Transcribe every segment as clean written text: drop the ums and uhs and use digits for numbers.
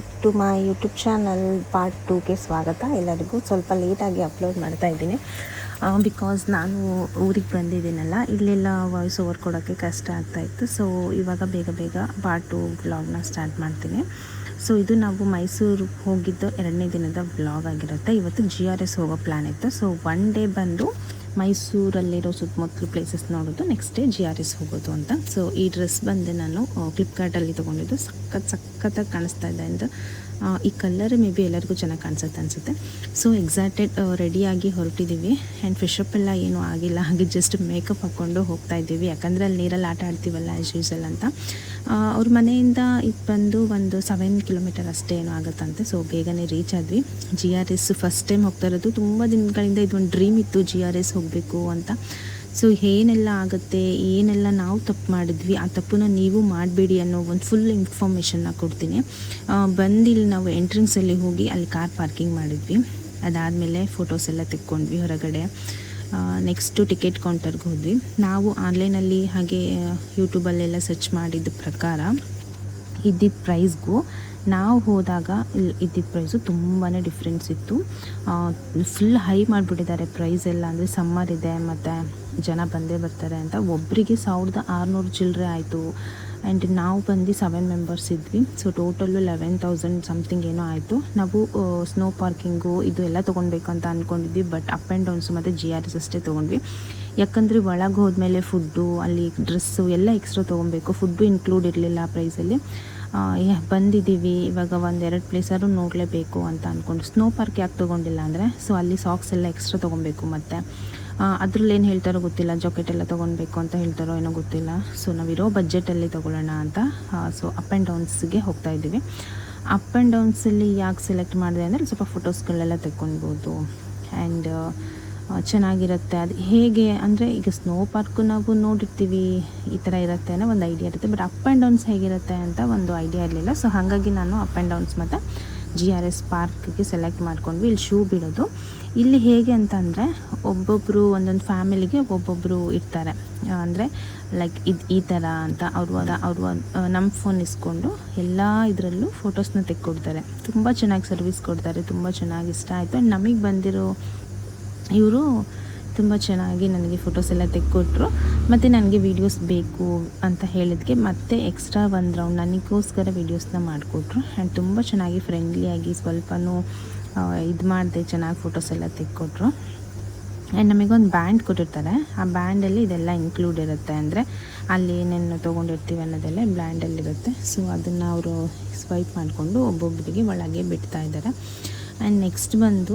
Back to my YouTube channel part 2ಗೆ ಸ್ವಾಗತ. ಎಲ್ಲರಿಗೂ ಸ್ವಲ್ಪ ಲೇಟಾಗಿ ಅಪ್ಲೋಡ್ ಮಾಡ್ತಾ ಇದ್ದೀನಿ ಬಿಕಾಸ್ ನಾನು ಊರಿಗೆ ಬಂದಿದ್ದೀನಲ್ಲ, ಇಲ್ಲೆಲ್ಲ ವಾಯ್ಸ್ ಓವರ್ ಕೊಡೋಕ್ಕೆ ಕಷ್ಟ ಆಗ್ತಾಯಿತ್ತು. ಸೊ ಇವಾಗ ಬೇಗ ಬೇಗ ಪಾರ್ಟ್ 2 ವ್ಲಾಗ್ನ ಸ್ಟಾರ್ಟ್ ಮಾಡ್ತೀನಿ. ಸೊ ಇದು ನಾವು ಮೈಸೂರು ಹೋಗಿದ್ದು 2ನೇ ದಿನದ ವ್ಲಾಗ್ ಆಗಿರುತ್ತೆ. ಇವತ್ತು GRS ಹೋಗೋ ಪ್ಲ್ಯಾನ್ ಇತ್ತು. ಸೊ ಒನ್ ಡೇ ಬಂದು ಮೈಸೂರಲ್ಲಿರೋ ಸುತ್ತಮುತ್ತಲು ಪ್ಲೇಸಸ್ ನೋಡೋದು, ನೆಕ್ಸ್ಟ್ ಡೇ GRS ಹೋಗೋದು ಅಂತ. ಸೊ ಈ ಡ್ರೆಸ್ ಬಂದು ನಾನು ಫ್ಲಿಪ್ಕಾರ್ಟಲ್ಲಿ ತೊಗೊಂಡಿದ್ದು. ಸಖತ್ತಾಗಿ ಕಾಣಿಸ್ತಾ ಇದೆ ಅಂತ. ಈ ಕಲರ್ ಮೇ ಬಿ ಎಲ್ಲರಿಗೂ ಚೆನ್ನಾಗಿ ಕಾಣಿಸುತ್ತೆ ಅನಿಸುತ್ತೆ. ಸೊ ಎಕ್ಸಾಕ್ಟೆಡ್ ರೆಡಿಯಾಗಿ ಹೊರಟಿದ್ದೀವಿ. ಆ್ಯಂಡ್ ಫ್ರೆಶಪ್ ಎಲ್ಲ ಏನೂ ಆಗಿಲ್ಲ, ಹಾಗೆ ಜಸ್ಟ್ ಮೇಕಪ್ ಹಾಕ್ಕೊಂಡು ಹೋಗ್ತಾ ಇದ್ದೀವಿ. ಯಾಕಂದರೆ ಅಲ್ಲಿ ನೀರಲ್ಲಿ ಆಟ ಆಡ್ತೀವಲ್ಲ ಆ್ಯಸ್ ಯೂಸಲ್ ಅಂತ. ಅವ್ರ ಮನೆಯಿಂದ ಇದು ಬಂದು ಒಂದು 7 ಕಿಲೋಮೀಟರ್ ಅಷ್ಟೇ ಏನೋ ಆಗುತ್ತಂತೆ. ಸೊ ಬೇಗನೆ ರೀಚ್ ಆದ್ವಿ. GRS ಫಸ್ಟ್ ಟೈಮ್ ಹೋಗ್ತಾ ಇರೋದು. ತುಂಬ ದಿನಗಳಿಂದ ಇದೊಂದು ಡ್ರೀಮ್ ಇತ್ತು GRS ಹೋಗಬೇಕು ಅಂತ. ಸೊ ಏನೆಲ್ಲ ಆಗುತ್ತೆ, ಏನೆಲ್ಲ ನಾವು ತಪ್ಪು ಮಾಡಿದ್ವಿ, ಆ ತಪ್ಪನ್ನ ನೀವು ಮಾಡಬೇಡಿ ಅನ್ನೋ ಒಂದು ಫುಲ್ ಇನ್ಫಾರ್ಮೇಷನ್ನ ಕೊಡ್ತೀನಿ. ಬಂದಿಲ್ಲಿ ನಾವು ಎಂಟ್ರೆನ್ಸಲ್ಲಿ ಹೋಗಿ ಅಲ್ಲಿ ಕಾರ್ ಪಾರ್ಕಿಂಗ್ ಮಾಡಿದ್ವಿ. ಅದಾದಮೇಲೆ ಫೋಟೋಸ್ ಎಲ್ಲ ತೆಕ್ಕೊಂಡ್ವಿ ಹೊರಗಡೆ. ನೆಕ್ಸ್ಟು ಟಿಕೆಟ್ ಕೌಂಟರ್ಗೆ ಹೋದ್ವಿ. ನಾವು ಆನ್ಲೈನಲ್ಲಿ ಹಾಗೆ ಯೂಟ್ಯೂಬಲ್ಲೆಲ್ಲ ಸರ್ಚ್ ಮಾಡಿದ ಪ್ರಕಾರ ಇದ್ದಿದ್ದ ಪ್ರೈಸ್ಗೂ ನಾವು ಹೋದಾಗ ಇದ್ದಿದ್ದ ಪ್ರೈಸು ತುಂಬಾ ಡಿಫ್ರೆನ್ಸ್ ಇತ್ತು. ಫುಲ್ ಹೈ ಮಾಡಿಬಿಟ್ಟಿದ್ದಾರೆ ಪ್ರೈಸ್ ಎಲ್ಲ. ಅಂದರೆ ಸಮ್ಮರ್ ಇದೆ ಮತ್ತು ಜನ ಬಂದೇ ಬರ್ತಾರೆ ಅಂತ. ಒಬ್ಬರಿಗೆ 1600 ಚಿಲ್ಲರೆ ಆಯಿತು. ಆ್ಯಂಡ್ ನಾವು ಬಂದು 7 ಮೆಂಬರ್ಸ್ ಇದ್ವಿ. ಸೊ ಟೋಟಲ್ಲು 11,000 ಸಮಥಿಂಗ್ ಏನೋ ಆಯಿತು. ನಾವು ಸ್ನೋ ಪಾರ್ಕಿಂಗು ಇದು ಎಲ್ಲ ತೊಗೊಳ್ಬೇಕು ಅಂತ ಅಂದ್ಕೊಂಡಿದ್ವಿ. ಬಟ್ ಅಪ್ ಆ್ಯಂಡ್ ಡೌನ್ಸು ಮತ್ತು GRS ಅಷ್ಟೇ ತೊಗೊಂಡ್ವಿ. ಯಾಕಂದರೆ ಒಳಗೆ ಹೋದ್ಮೇಲೆ ಫುಡ್ಡು, ಅಲ್ಲಿ ಡ್ರೆಸ್ಸು ಎಲ್ಲ ಎಕ್ಸ್ಟ್ರಾ ತೊಗೊಬೇಕು. ಫುಡ್ಡು ಇನ್ಕ್ಲೂಡ್ ಇರಲಿಲ್ಲ ಪ್ರೈಸಲ್ಲಿ. ಬಂದಿದ್ದೀವಿ, ಇವಾಗ 1-2 ಪ್ಲೇಸಾದ್ರು ನೋಡಲೇಬೇಕು ಅಂತ ಅಂದ್ಕೊಂಡು. ಸ್ನೋ ಪಾರ್ಕ್ ಯಾಕೆ ತೊಗೊಂಡಿಲ್ಲ ಅಂದರೆ, ಸೊ ಅಲ್ಲಿ ಸಾಕ್ಸ್ ಎಲ್ಲ ಎಕ್ಸ್ಟ್ರಾ ತೊಗೊಬೇಕು. ಮತ್ತು ಅದ್ರಲ್ಲಿ ಏನು ಹೇಳ್ತಾರೋ ಗೊತ್ತಿಲ್ಲ, ಜಾಕೆಟ್ ಎಲ್ಲ ತೊಗೊಳ್ಬೇಕು ಅಂತ ಹೇಳ್ತಾರೋ ಏನೋ ಗೊತ್ತಿಲ್ಲ. ಸೊ ನಾವಿರೋ ಬಜೆಟಲ್ಲಿ ತೊಗೊಳ್ಳೋಣ ಅಂತ ಸೊ ಅಪ್ ಆ್ಯಂಡ್ ಡೌನ್ಸ್ಗೆ ಹೋಗ್ತಾಯಿದ್ದೀವಿ. ಅಪ್ ಆ್ಯಂಡ್ ಡೌನ್ಸಲ್ಲಿ ಯಾಕೆ ಸೆಲೆಕ್ಟ್ ಮಾಡಿದೆ ಅಂದರೆ ಸ್ವಲ್ಪ ಫೋಟೋಸ್ಗಳೆಲ್ಲ ತೆಕ್ಕೊಳ್ಬೋದು. ಆ್ಯಂಡ್ ಚೆನ್ನಾಗಿರುತ್ತೆ. ಅದು ಹೇಗೆ ಅಂದರೆ, ಈಗ ಸ್ನೋ ಪಾರ್ಕು ನಾವು ನೋಡಿರ್ತೀವಿ, ಈ ಥರ ಇರುತ್ತೆ ಅನ್ನೋ ಒಂದು ಐಡಿಯಾ ಇರುತ್ತೆ. ಬಟ್ ಅಪ್ ಆ್ಯಂಡ್ ಡೌನ್ಸ್ ಹೇಗಿರುತ್ತೆ ಅಂತ ಒಂದು ಐಡಿಯಾ ಇರಲಿಲ್ಲ. ಸೊ ಹಾಗಾಗಿ ನಾನು ಅಪ್ ಆ್ಯಂಡ್ ಡೌನ್ಸ್ ಮತ್ತು GRS ಪಾರ್ಕ್ಗೆ ಸೆಲೆಕ್ಟ್ ಮಾಡ್ಕೊಂಡ್ವಿ. ಇಲ್ಲಿ ಶೂ ಬಿಡೋದು ಇಲ್ಲಿ ಹೇಗೆ ಅಂತ ಅಂದರೆ, ಒಬ್ಬೊಬ್ಬರು ಒಂದೊಂದು ಫ್ಯಾಮಿಲಿಗೆ ಒಬ್ಬೊಬ್ಬರು ಇರ್ತಾರೆ. ಅಂದರೆ ಲೈಕ್ ಈ ಥರ ಅಂತ ಅವರು ನಮ್ಮ ಫೋನ್ ಇಸ್ಕೊಂಡು ಎಲ್ಲ ಇದರಲ್ಲೂ ಫೋಟೋಸ್ನ ತೆಕ್ಕೊಡ್ತಾರೆ. ತುಂಬ ಚೆನ್ನಾಗಿ ಸರ್ವಿಸ್ ಕೊಡ್ತಾರೆ. ತುಂಬ ಚೆನ್ನಾಗಿ ಇಷ್ಟ ಆಯಿತು. ಆ್ಯಂಡ್ ನಮಗೆ ಬಂದಿರೋ ಇವರು ತುಂಬ ಚೆನ್ನಾಗಿ ನನಗೆ ಫೋಟೋಸ್ ಎಲ್ಲ ತೆಕ್ಕೊಟ್ರು. ಮತ್ತು ನನಗೆ ವೀಡಿಯೋಸ್ ಬೇಕು ಅಂತ ಹೇಳಿದ್ಕೆ ಮತ್ತೆ ಎಕ್ಸ್ಟ್ರಾ ಒಂದು ರೌಂಡ್ ನನಗೋಸ್ಕರ ವೀಡಿಯೋಸ್ನ ಮಾಡಿಕೊಟ್ರು. ಆ್ಯಂಡ್ ತುಂಬ ಚೆನ್ನಾಗಿ ಫ್ರೆಂಡ್ಲಿಯಾಗಿ ಸ್ವಲ್ಪನೂ ಇದು ಮಾಡಿದೆ, ಚೆನ್ನಾಗಿ ಫೋಟೋಸ್ ಎಲ್ಲ ತೆಕ್ಕೊಟ್ರು. ಆ್ಯಂಡ್ ನಮಗೊಂದು ಬ್ಯಾಂಡ್ ಕೊಟ್ಟಿರ್ತಾರೆ. ಆ ಬ್ಯಾಂಡಲ್ಲಿ ಇದೆಲ್ಲ ಇನ್ಕ್ಲೂಡ್ ಇರುತ್ತೆ. ಅಂದರೆ ಅಲ್ಲಿ ಏನೇನು ತೊಗೊಂಡಿರ್ತೀವಿ ಅನ್ನೋದೆಲ್ಲ ಬ್ಯಾಂಡಲ್ಲಿರುತ್ತೆ. ಸೊ ಅದನ್ನು ಅವರು ಸ್ವೈಪ್ ಮಾಡಿಕೊಂಡು ಒಬ್ಬೊಬ್ಬರಿಗೆ ಒಳಗೆ ಬಿಡ್ತಾ ಇದ್ದಾರೆ. ಆ್ಯಂಡ್ ನೆಕ್ಸ್ಟ್ ಬಂದು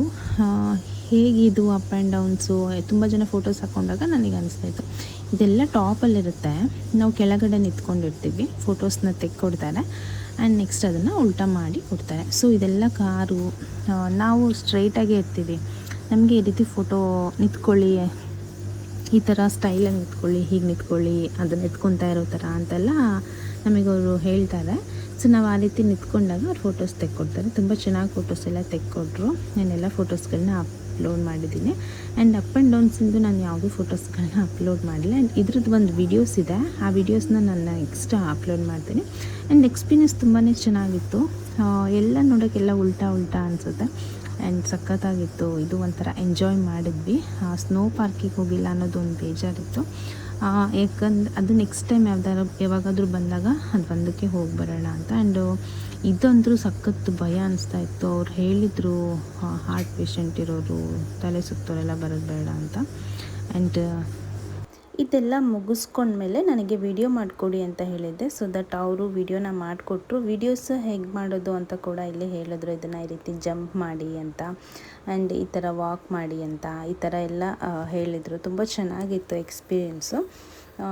ಹೇಗಿದು ಅಪ್ ಆ್ಯಂಡ್ ಡೌನ್ಸು, ತುಂಬ ಜನ ಫೋಟೋಸ್ ಹಾಕ್ಕೊಂಡಾಗ ನನಗೆ ಅನಿಸ್ತಾಯಿತ್ತು ಇದೆಲ್ಲ ಟಾಪಲ್ಲಿರುತ್ತೆ, ನಾವು ಕೆಳಗಡೆ ನಿಂತ್ಕೊಂಡಿರ್ತೀವಿ, ಫೋಟೋಸ್ನ ತೆಕ್ಕೊಡ್ತಾರೆ. ಆ್ಯಂಡ್ ನೆಕ್ಸ್ಟ್ ಅದನ್ನು ಉಲ್ಟಾ ಮಾಡಿ ಕೊಡ್ತಾರೆ. ಸೊ ಇದೆಲ್ಲ ಕಾರು, ನಾವು ಸ್ಟ್ರೈಟಾಗೇ ಇರ್ತೀವಿ. ನಮಗೆ ಈ ರೀತಿ ಫೋಟೋ ನಿಂತ್ಕೊಳ್ಳಿ, ಈ ಥರ ಸ್ಟೈಲಾಗಿ ನಿಂತ್ಕೊಳ್ಳಿ, ಹೀಗೆ ನಿಂತ್ಕೊಳ್ಳಿ, ಅದನ್ನು ಎತ್ಕೊತಾ ಇರೋ ಥರ ಅಂತೆಲ್ಲ ನಮಗವರು ಹೇಳ್ತಾರೆ. ಸೊ ನಾವು ಆ ರೀತಿ ನಿಂತ್ಕೊಂಡಾಗ ಅವ್ರು ಫೋಟೋಸ್ ತೆಕ್ಕೊಡ್ತಾರೆ. ತುಂಬ ಚೆನ್ನಾಗಿ ಫೋಟೋಸ್ ಎಲ್ಲ ತೆಕ್ಕೊಟ್ರು. ನಾನೆಲ್ಲ ಫೋಟೋಸ್ಗಳನ್ನ ಅಪ್ಲೋಡ್ ಮಾಡಿದ್ದೀನಿ. ಆ್ಯಂಡ್ ಅಪ್ ಆ್ಯಂಡ್ ಡೌನ್ಸಿಂದು ನಾನು ಯಾವುದೂ ಫೋಟೋಸ್ಗಳನ್ನ ಅಪ್ಲೋಡ್ ಮಾಡಿಲ್ಲ. ಆ್ಯಂಡ್ ಇದ್ರದ್ದು ಒಂದು ವೀಡಿಯೋಸ್ ಇದೆ, ಆ ವೀಡಿಯೋಸ್ನ ನಾನು ನೆಕ್ಸ್ಟ್ ಅಪ್ಲೋಡ್ ಮಾಡ್ತೀನಿ. ಆ್ಯಂಡ್ ಎಕ್ಸ್ಪೀರಿಯನ್ಸ್ ತುಂಬಾ ಚೆನ್ನಾಗಿತ್ತು. ಎಲ್ಲ ನೋಡೋಕ್ಕೆಲ್ಲ ಉಲ್ಟಾ ಅನಿಸುತ್ತೆ. ಆ್ಯಂಡ್ ಸಖತ್ತಾಗಿತ್ತು. ಇದು ಒಂಥರ ಎಂಜಾಯ್ ಮಾಡಿದ್ವಿ. ಸ್ನೋ ಪಾರ್ಕಿಗೆ ಹೋಗಿಲ್ಲ ಅನ್ನೋದು ಒಂದು ಬೇಜಾರಿತ್ತು. ಯಾಕಂದ್ರೆ ಅದು ನೆಕ್ಸ್ಟ್ ಟೈಮ್ ಯಾವಾಗಾದರೂ ಬಂದಾಗ ಅದು ಒಂದಕ್ಕೆ ಹೋಗಿ ಬರೋಣ ಅಂತ. ಆ್ಯಂಡ್ ಇದಂತರೂ ಸಖತ್ತು ಭಯ ಅನಿಸ್ತಾ ಇತ್ತು. ಅವ್ರು ಹೇಳಿದರು ಹಾರ್ಟ್ ಪೇಷಂಟ್ ಇರೋರು, ತಲೆ ಸುತ್ತೋರೆಲ್ಲ ಬರೋದು ಬೇಡ ಅಂತ. ಆ್ಯಂಡ್ ಇದೆಲ್ಲ ಮುಗಿಸ್ಕೊಂಡ್ಮೇಲೆ ನನಗೆ ವಿಡಿಯೋ ಮಾಡಿಕೊಡಿ ಅಂತ ಹೇಳಿದ್ದೆ. ಸೊ ದಟ್ ಅವರು ವಿಡಿಯೋನ ಮಾಡಿಕೊಟ್ರು. ವೀಡಿಯೋಸ್ ಹೇಗೆ ಮಾಡೋದು ಅಂತ ಕೂಡ ಇಲ್ಲಿ ಹೇಳಿದ್ರು. ಇದನ್ನು ಈ ರೀತಿ ಜಂಪ್ ಮಾಡಿ ಅಂತ, ಆ್ಯಂಡ್ ಈ ಥರ ವಾಕ್ ಮಾಡಿ ಅಂತ, ಈ ಥರ ಎಲ್ಲ ಹೇಳಿದರು. ತುಂಬ ಚೆನ್ನಾಗಿತ್ತು ಎಕ್ಸ್ಪೀರಿಯೆನ್ಸು.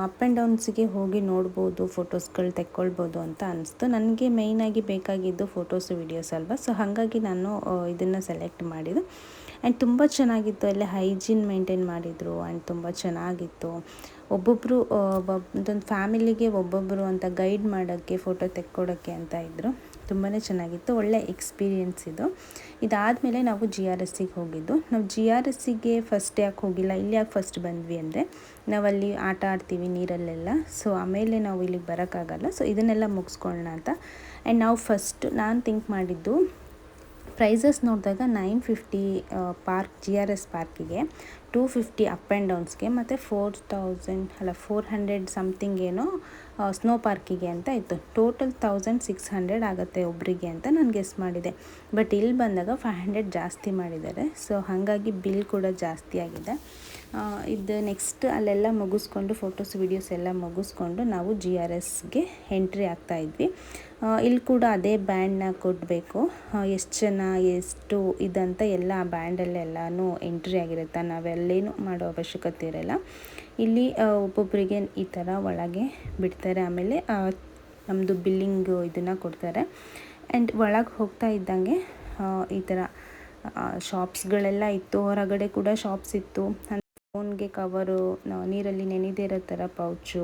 ಅಪ್ ಆ್ಯಂಡ್ ಡೌನ್ಸಿಗೆ ಹೋಗಿ ನೋಡ್ಬೋದು, ಫೋಟೋಸ್ಗಳು ತೆಕ್ಕೊಳ್ಬೋದು ಅಂತ ಅನಿಸ್ತು. ನನಗೆ ಮೇಯ್ನಾಗಿ ಬೇಕಾಗಿದ್ದು ಫೋಟೋಸು ವೀಡಿಯೋಸ್ ಅಲ್ವಾ. ಸೊ ಹಾಗಾಗಿ ನಾನು ಇದನ್ನು ಸೆಲೆಕ್ಟ್ ಮಾಡಿದ್ದು. ಆ್ಯಂಡ್ ತುಂಬ ಚೆನ್ನಾಗಿತ್ತು. ಎಲ್ಲ ಹೈಜೀನ್ ಮೇಂಟೈನ್ ಮಾಡಿದರು. ಆ್ಯಂಡ್ ತುಂಬ ಚೆನ್ನಾಗಿತ್ತು. ಒಬ್ಬೊಬ್ಬರು ಒಂದೊಂದು ಫ್ಯಾಮಿಲಿಗೆ ಒಬ್ಬೊಬ್ಬರು ಅಂತ ಗೈಡ್ ಮಾಡೋಕ್ಕೆ, ಫೋಟೋ ತೆಕ್ಕೊಡೋಕ್ಕೆ ಅಂತ ಇದ್ದರು. ತುಂಬಾ ಚೆನ್ನಾಗಿತ್ತು. ಒಳ್ಳೆ ಎಕ್ಸ್ಪೀರಿಯೆನ್ಸ್ ಇದು. ಇದಾದಮೇಲೆ ನಾವು GRSಗೆ ಹೋಗಿದ್ದು. ನಾವು GRSಗೆ ಫಸ್ಟ್ ಯಾಕೆ ಹೋಗಿಲ್ಲ, ಇಲ್ಲಿ ಯಾಕೆ ಫಸ್ಟ್ ಬಂದ್ವಿ ಅಂದರೆ, ನಾವಲ್ಲಿ ಆಟ ಆಡ್ತೀವಿ ನೀರಲ್ಲೆಲ್ಲ. ಸೊ ಆಮೇಲೆ ನಾವು ಇಲ್ಲಿಗೆ ಬರೋಕ್ಕಾಗಲ್ಲ. ಸೊ ಇದನ್ನೆಲ್ಲ ಮುಗಿಸ್ಕೊಳ್ಳೋಣ ಅಂತ. ಆ್ಯಂಡ್ ನಾವು ಫಸ್ಟ್ ನಾನು ಥಿಂಕ್ ಮಾಡಿದ್ದು ಪ್ರೈಸಸ್ ನೋಡಿದಾಗ 950 ಪಾರ್ಕ್ GRS ಪಾರ್ಕಿಗೆ, 250 ಅಪ್ ಆ್ಯಂಡ್ ಡೌನ್ಸ್ಗೆ, ಮತ್ತು 400 ಸಮಥಿಂಗ್ ಏನೋ ಸ್ನೋ ಪಾರ್ಕಿಗೆ ಅಂತ ಇತ್ತು. ಟೋಟಲ್ 1600 ಆಗುತ್ತೆ ಒಬ್ಬರಿಗೆ ಅಂತ ನಾನು ಗೆಸ್ ಮಾಡಿದೆ. ಬಟ್ ಇಲ್ಲಿ ಬಂದಾಗ 500 ಜಾಸ್ತಿ ಮಾಡಿದ್ದಾರೆ. ಸೊ ಹಾಗಾಗಿ ಬಿಲ್ ಕೂಡ ಜಾಸ್ತಿ ಆಗಿದೆ. ಇದು ನೆಕ್ಸ್ಟ್ ಅಲ್ಲೆಲ್ಲ ಮುಗಿಸ್ಕೊಂಡು ಫೋಟೋಸ್ ವಿಡಿಯೋಸ್ ಎಲ್ಲ ಮುಗಿಸ್ಕೊಂಡು ನಾವು GRSಗೆ ಎಂಟ್ರಿ ಆಗ್ತಾಯಿದ್ವಿ. ಇಲ್ಲಿ ಕೂಡ ಅದೇ ಬ್ಯಾಂಡ್ನ ಕೊಡಬೇಕು. ಎಷ್ಟು ಜನ ಎಷ್ಟು ಇದಂತ ಎಲ್ಲ ಆ ಬ್ಯಾಂಡಲ್ಲಿ ಎಲ್ಲನೂ ಎಂಟ್ರಿ ಆಗಿರುತ್ತೆ. ನಾವೆಲ್ಲೇನು ಮಾಡೋ ಅವಶ್ಯಕತೆ ಇರೋಲ್ಲ. ಇಲ್ಲಿ ಒಬ್ಬೊಬ್ಬರಿಗೆ ಈ ಥರ ಒಳಗೆ ಬಿಡ್ತಾರೆ. ಆಮೇಲೆ ನಮ್ಮದು ಬಿಲ್ಲಿಂಗು ಇದನ್ನು ಕೊಡ್ತಾರೆ. ಆ್ಯಂಡ್ ಒಳಗೆ ಹೋಗ್ತಾ ಇದ್ದಂಗೆ ಈ ಥರ ಶಾಪ್ಸ್ಗಳೆಲ್ಲ ಇತ್ತು. ಹೊರಗಡೆ ಕೂಡ ಶಾಪ್ಸ್ ಇತ್ತು. ಫೋನ್ಗೆ ಕವರು, ನೀರಲ್ಲಿ ನೆನೆದೇ ಇರೋ ಥರ ಪೌಚು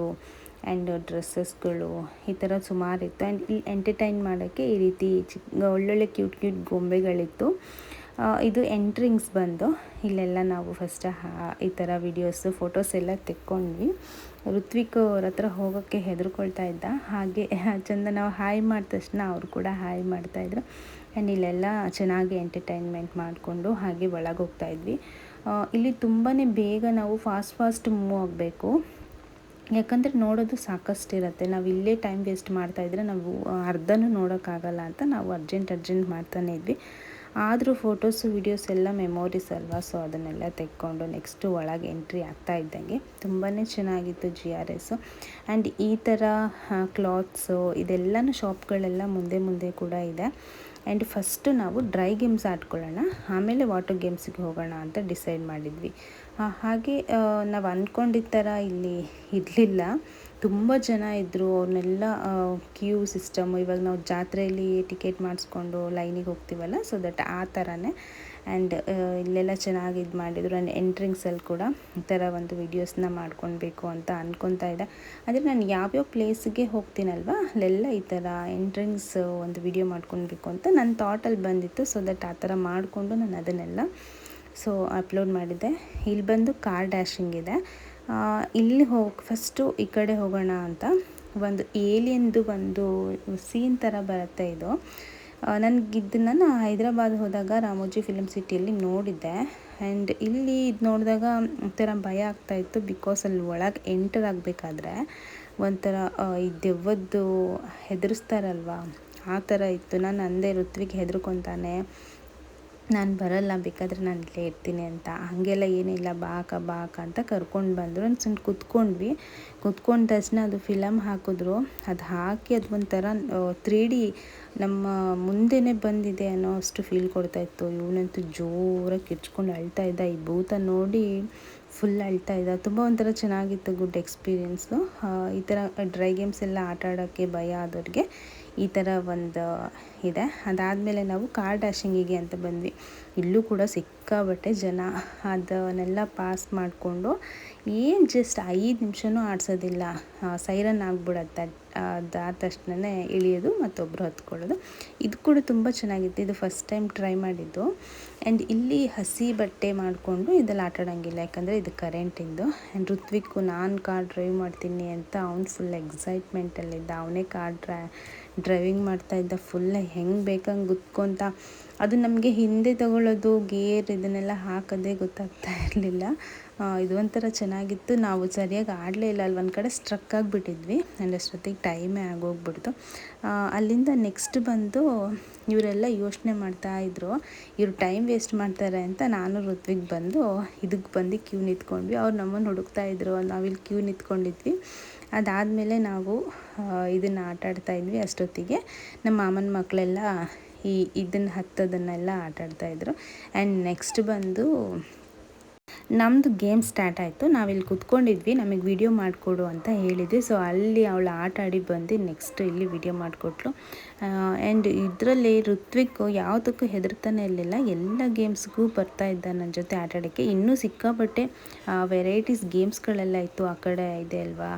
ಆ್ಯಂಡ್ ಡ್ರೆಸ್ಸಸ್ಗಳು ಈ ಥರ ಸುಮಾರು ಇತ್ತು. ಆ್ಯಂಡ್ ಇಲ್ಲಿ ಎಂಟರ್ಟೈನ್ ಮಾಡೋಕ್ಕೆ ಈ ರೀತಿ ಒಳ್ಳೊಳ್ಳೆ ಕ್ಯೂಟ್ ಗೊಂಬೆಗಳಿತ್ತು. ಇದು ಎಂಟ್ರಿಂಗ್ಸ್ ಬಂದು ಇಲ್ಲೆಲ್ಲ ನಾವು ಫಸ್ಟ್ ಈ ಥರ ವಿಡಿಯೋಸು ಫೋಟೋಸ್ ಎಲ್ಲ ತೆಕ್ಕೊಂಡ್ವಿ. ಋತ್ವಿಕ್ ಅವ್ರ ಹತ್ರ ಹೋಗೋಕ್ಕೆ ಹೆದರ್ಕೊಳ್ತಾ ಇದ್ದ. ಹಾಗೆ ಚಂದ ನಾವು ಹಾಯ್ ಮಾಡಿದ ತಕ್ಷಣ ಅವರು ಕೂಡ ಹಾಯ್ ಮಾಡ್ತಾಯಿದ್ರು. ಆ್ಯಂಡ್ ಇಲ್ಲೆಲ್ಲ ಚೆನ್ನಾಗಿ ಎಂಟರ್ಟೈನ್ಮೆಂಟ್ ಮಾಡಿಕೊಂಡು ಹಾಗೆ ಒಳಗೆ ಹೋಗ್ತಾಯಿದ್ವಿ. ಇಲ್ಲಿ ತುಂಬಾ ಬೇಗ ನಾವು ಫಾಸ್ಟ್ ಮೂವ್ ಆಗಬೇಕು. ಯಾಕಂದರೆ ನೋಡೋದು ಸಾಕಷ್ಟು ಇರುತ್ತೆ. ನಾವು ಇಲ್ಲೇ ಟೈಮ್ ವೇಸ್ಟ್ ಮಾಡ್ತಾಯಿದ್ರೆ ನಾವು ಅರ್ಧನೂ ನೋಡೋಕ್ಕಾಗಲ್ಲ ಅಂತ ನಾವು ಅರ್ಜೆಂಟ್ ಮಾಡ್ತಾನೆ ಇದ್ವಿ. ಆದರೂ ಫೋಟೋಸು ವಿಡಿಯೋಸ್ ಎಲ್ಲ ಮೆಮೊರೀಸ್ ಅಲ್ವಾ, ಸೊ ಅದನ್ನೆಲ್ಲ ತೆಕ್ಕೊಂಡು ನೆಕ್ಸ್ಟು ಒಳಗೆ ಎಂಟ್ರಿ ಆಗ್ತಾ ಇದ್ದಂಗೆ ತುಂಬಾ ಚೆನ್ನಾಗಿತ್ತು GRS. ಆ್ಯಂಡ್ ಈ ಥರ ಕ್ಲಾತ್ಸು ಇದೆಲ್ಲನೂ ಶಾಪ್ಗಳೆಲ್ಲ ಮುಂದೆ ಕೂಡ ಇದೆ. ಆ್ಯಂಡ್ ಫಸ್ಟು ನಾವು ಡ್ರೈ ಗೇಮ್ಸ್ ಆಡ್ಕೊಳ್ಳೋಣ, ಆಮೇಲೆ ವಾಟರ್ ಗೇಮ್ಸಿಗೆ ಹೋಗೋಣ ಅಂತ ಡಿಸೈಡ್ ಮಾಡಿದ್ವಿ. ಹಾಗೆ ನಾವು ಅಂದ್ಕೊಂಡಿದ್ದ ಥರ ಇಲ್ಲಿ ಇರಲಿಲ್ಲ. ತುಂಬ ಜನ ಇದ್ದರು. ಅವ್ರನ್ನೆಲ್ಲ ಕ್ಯೂ ಸಿಸ್ಟಮು, ಇವಾಗ ನಾವು ಜಾತ್ರೆಯಲ್ಲಿ ಟಿಕೆಟ್ ಮಾಡಿಸ್ಕೊಂಡು ಲೈನಿಗೆ ಹೋಗ್ತೀವಲ್ಲ, ಸೊ ದಟ್ ಆ ಥರನೇ. ಆ್ಯಂಡ್ ಇಲ್ಲೆಲ್ಲ ಚೆನ್ನಾಗಿ ಇದು ಮಾಡಿದರು. ಆ್ಯಂಡ್ ಎಂಟ್ರಿಂಗ್ಸಲ್ಲಿ ಕೂಡ ಈ ಥರ ಒಂದು ವೀಡಿಯೋಸ್ನ ಮಾಡ್ಕೊಳ್ಬೇಕು ಅಂತ ಅಂದ್ಕೊತಾ ಇದ್ದೆ. ಅಂದರೆ ನಾನು ಯಾವ್ಯಾವ ಪ್ಲೇಸಿಗೆ ಹೋಗ್ತೀನಲ್ವ ಅಲ್ಲೆಲ್ಲ ಈ ಥರ ಎಂಟ್ರಿಂಗ್ಸ್ ಒಂದು ವಿಡಿಯೋ ಮಾಡ್ಕೊಳ್ಬೇಕು ಅಂತ ನನ್ನ ಥಾಟಲ್ಲಿ ಬಂದಿತ್ತು. ಸೊ ದಟ್ ಆ ಥರ ಮಾಡಿಕೊಂಡು ನಾನು ಅದನ್ನೆಲ್ಲ ಅಪ್ಲೋಡ್ ಮಾಡಿದ್ದೆ. ಇಲ್ಲಿ ಬಂದು ಕಾರ್ ಡ್ಯಾಶಿಂಗ್ ಇದೆ. ಇಲ್ಲಿ ಫಸ್ಟು ಈ ಕಡೆ ಹೋಗೋಣ ಅಂತ ಒಂದು ಏಲಿಯನ್ದು ಒಂದು ಸೀನ್ ಥರ ಬರುತ್ತೆ ಇದು. ನನಗಿದ್ದನ್ನು ನಾನು ಹೈದ್ರಾಬಾದ್ ಹೋದಾಗ ರಾಮೋಜಿ ಫಿಲ್ಮ್ ಸಿಟಿಯಲ್ಲಿ ನೋಡಿದ್ದೆ. ಆ್ಯಂಡ್ ಇಲ್ಲಿ ಇದು ನೋಡಿದಾಗ ಒಂಥರ ಭಯ ಆಗ್ತಾಯಿತ್ತು. ಬಿಕಾಸ್ ಅಲ್ಲಿ ಒಳಗೆ ಎಂಟರ್ ಆಗಬೇಕಾದ್ರೆ ಒಂಥರ ಈ ದೆವ್ವದ್ದು ಹೆದರಿಸ್ತಾರಲ್ವ, ಆ ಥರ ಇತ್ತು. ನಾನು ಅಂದೆ ಋತ್ವಿಕ್ ಹೆದರ್ಕೊತಾನೆ, ನಾನು ಬರಲ್ಲ, ಬೇಕಾದರೆ ನಾನು ಇಲ್ಲೇ ಇರ್ತೀನಿ ಅಂತ. ಹಾಗೆಲ್ಲ ಏನಿಲ್ಲ, ಬಾಕ ಅಂತ ಕರ್ಕೊಂಡು ಬಂದರು. ಒಂದು ಕುತ್ಕೊಂಡ ತಕ್ಷಣ ಅದು ಫಿಲಮ್ ಹಾಕಿದ್ರು. ಅದು ಹಾಕಿ ಅದು ಒಂಥರ 3D ನಮ್ಮ ಮುಂದೆನೇ ಬಂದಿದೆ ಅನ್ನೋ ಅಷ್ಟು ಫೀಲ್ ಕೊಡ್ತಾಯಿತ್ತು. ಇವನಂತೂ ಜೋರಾಗಿ ಕಿರ್ಚ್ಕೊಂಡು ಅಳ್ತಾ ಇದ್ದ. ಈ ಭೂತ ನೋಡಿ ಫುಲ್ ಅಳ್ತಾ ಇದ್ದ. ತುಂಬ ಒಂಥರ ಚೆನ್ನಾಗಿತ್ತು, ಗುಡ್ ಎಕ್ಸ್ಪೀರಿಯೆನ್ಸು. ಈ ಥರ ಡ್ರೈ ಗೇಮ್ಸ್ ಎಲ್ಲ ಆಟ ಆಡೋಕ್ಕೆ ಭಯ ಆದವ್ರಿಗೆ ಈ ಥರ ಒಂದು ಇದೆ. ಅದಾದಮೇಲೆ ನಾವು ಕಾರ್ ಡ್ಯಾಶಿಂಗಿಗೆ ಅಂತ ಬಂದ್ವಿ. ಇಲ್ಲೂ ಕೂಡ ಸಿಕ್ಕಾಬಟ್ಟೆ ಜನ. ಅದನ್ನೆಲ್ಲ ಪಾಸ್ ಮಾಡಿಕೊಂಡು ಏನು ಜಸ್ಟ್ 5 ನಿಮಿಷನೂ ಆಡಿಸೋದಿಲ್ಲ, ಸೈರನ್ ಆಗಿಬಿಡತ್ತೆ. ಅದಾದ ತಕ್ಷಣವೇ ಇಳಿಯೋದು ಮತ್ತೊಬ್ಬರು ಹತ್ಕೊಳ್ಳೋದು. ಇದು ಕೂಡ ತುಂಬ ಚೆನ್ನಾಗಿತ್ತು. ಇದು ಫಸ್ಟ್ ಟೈಮ್ ಟ್ರೈ ಮಾಡಿದ್ದು. ಆ್ಯಂಡ್ ಇಲ್ಲಿ ಹಸಿ ಬಟ್ಟೆ ಮಾಡಿಕೊಂಡು ಇದೆಲ್ಲ ಆಟ ಆಡೋಂಗಿಲ್ಲ, ಯಾಕಂದರೆ ಇದು ಕರೆಂಟಿಂದು. ಆ್ಯಂಡ್ ಋತ್ವಿಕ್ಕು ನಾನು ಕಾರ್ ಡ್ರೈವ್ ಮಾಡ್ತೀನಿ ಅಂತ ಅವ್ನು ಫುಲ್ ಎಕ್ಸೈಟ್ಮೆಂಟಲ್ಲಿದ್ದ. ಅವನೇ ಕಾರ್ ಡ್ರೈವಿಂಗ್ ಮಾಡ್ತಾಯಿದ್ದ. ಫುಲ್ ಹೆಂಗೆ ಬೇಕಂಗೆ ಗುದ್ಕೊತ. ಅದು ನಮಗೆ ಹಿಂದೆ ತಗೊಳ್ಳೋದು, ಗೇರ್ ಇದನ್ನೆಲ್ಲ ಹಾಕೋದೇ ಗೊತ್ತಾಗ್ತಾ ಇರಲಿಲ್ಲ. ಇದು ಒಂಥರ ಚೆನ್ನಾಗಿತ್ತು. ನಾವು ಸರಿಯಾಗಿ ಆಡಲೇ ಇಲ್ಲ, ಅಲ್ಲಿ ಒಂದು ಕಡೆ ಸ್ಟ್ರಕ್ ಆಗಿಬಿಟ್ಟಿದ್ವಿ. ಆ್ಯಂಡ್ ಅಷ್ಟೊತ್ತಿಗೆ ಟೈಮೇ ಆಗೋಗ್ಬಿಡ್ತು. ಅಲ್ಲಿಂದ ನೆಕ್ಸ್ಟ್ ಬಂದು ಇವರೆಲ್ಲ ಯೋಚನೆ ಮಾಡ್ತಾಯಿದ್ರು, ಇವರು ಟೈಮ್ ವೇಸ್ಟ್ ಮಾಡ್ತಾರೆ ಅಂತ. ನಾನು ಋತ್ವಿಕ್ ಬಂದು ಇದಕ್ಕೆ ಬಂದು ಕ್ಯೂ ನಿಂತ್ಕೊಂಡ್ವಿ. ಅವ್ರು ನಮ್ಮನ್ನು ಹುಡುಕ್ತಾಯಿದ್ರು, ನಾವಿಲ್ಲಿ ಕ್ಯೂ ನಿಂತ್ಕೊಂಡಿದ್ವಿ. ಅದಾದಮೇಲೆ ನಾವು ಇದನ್ನು ಆಟ ಆಡ್ತಾಯಿದ್ವಿ. ಅಷ್ಟೊತ್ತಿಗೆ ನಮ್ಮ ಮಾಮನ ಮಕ್ಕಳೆಲ್ಲ ಇದನ್ನು ಹತ್ತೋದನ್ನೆಲ್ಲ ಆಟ ಆಡ್ತಾಯಿದ್ರು. ಆ್ಯಂಡ್ ನೆಕ್ಸ್ಟ್ ಬಂದು ನಮ್ಮದು ಗೇಮ್ ಸ್ಟಾರ್ಟ್ ಆಯಿತು. ನಾವಿಲ್ಲಿ ಕೂತ್ಕೊಂಡಿದ್ವಿ, ನಮಗೆ ವಿಡಿಯೋ ಮಾಡಿಕೊಡು ಅಂತ ಹೇಳಿದ್ವಿ. ಸೊ ಅಲ್ಲಿ ಅವಳು ಆಟ ಆಡಿ ಬಂದು ನೆಕ್ಸ್ಟ್ ಇಲ್ಲಿ ವಿಡಿಯೋ ಮಾಡಿಕೊಟ್ಲು. ಆ್ಯಂಡ್ ಇದರಲ್ಲಿ ಋತ್ವಿಕ್ ಯಾವುದಕ್ಕೂ ಹೆದರ್ತಾನೆ ಇರಲಿಲ್ಲ. ಎಲ್ಲ ಗೇಮ್ಸ್ಗೂ ಬರ್ತಾಯಿದ್ದ ನನ್ನ ಜೊತೆ ಆಟ ಆಡೋಕ್ಕೆ. ಇನ್ನೂ ಸಿಕ್ಕಾಬಟ್ಟೆ ವೆರೈಟೀಸ್ ಗೇಮ್ಸ್ಗಳೆಲ್ಲ ಇತ್ತು. ಆ ಕಡೆ ಇದೆ ಅಲ್ವಾ